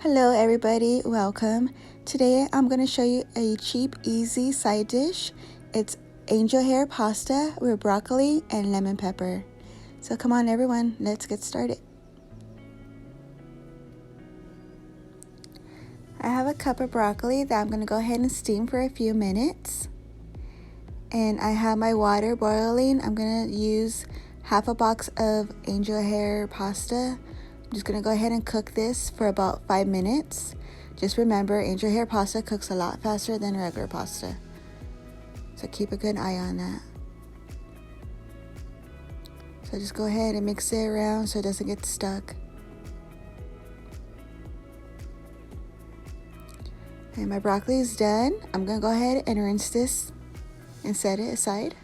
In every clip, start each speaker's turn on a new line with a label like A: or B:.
A: Hello everybody, welcome. Today I'm going to show you a cheap, easy side dish. It's angel hair pasta with broccoli and lemon pepper. So come on everyone, let's get started. I have a cup of broccoli that I'm going to go ahead and steam for a few minutes. And I have my water boiling. I'm going to use half a box of angel hair pasta. I'm just going to go ahead and cook this for about 5 minutes. Just remember, angel hair pasta cooks a lot faster than regular pasta. So keep a good eye on that. So just go ahead and mix it around so it doesn't get stuck. And my broccoli is done. I'm going to go ahead and rinse this and set it aside.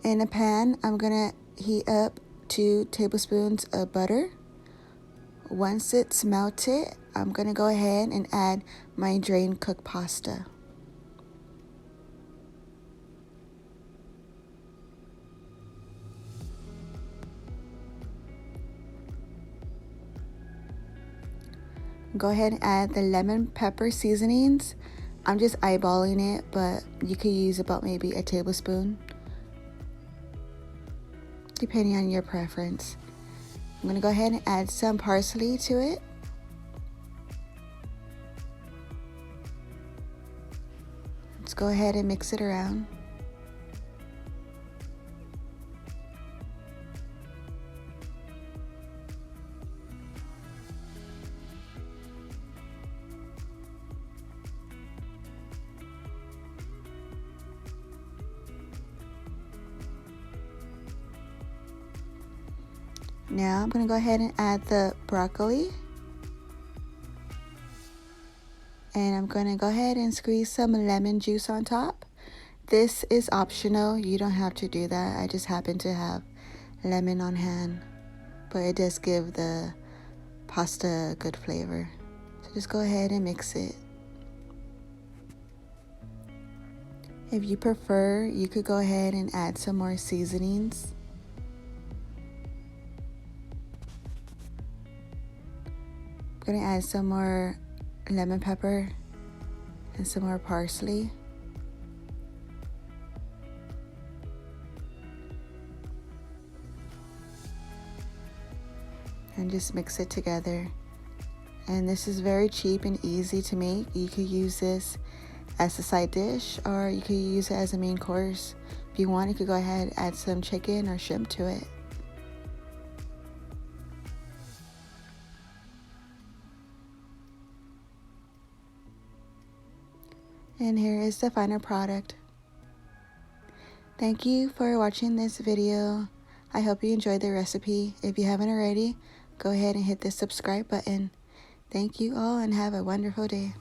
A: In a pan, I'm going to heat up 2 tablespoons of butter. Once it's melted, I'm going to go ahead and add my drained cooked pasta. Go ahead and add the lemon pepper seasonings. I'm just eyeballing it, but you could use about maybe a tablespoon, depending on your preference. I'm going to go ahead and add some parsley to it. Let's go ahead and mix it around. Now I'm going to go ahead and add the broccoli. And I'm going to go ahead and squeeze some lemon juice on top. This is optional. You don't have to do that. I just happen to have lemon on hand. But it does give the pasta a good flavor. So just go ahead and mix it. If you prefer, you could go ahead and add some more seasonings. I'm going to add some more lemon pepper and some more parsley. And just mix it together. And this is very cheap and easy to make. You could use this as a side dish, or you could use it as a main course. If you want, you could go ahead and add some chicken or shrimp to it. And here is the final product. Thank you for watching this video. I hope you enjoyed the recipe. If you haven't already, go ahead and hit the subscribe button. Thank you all and have a wonderful day.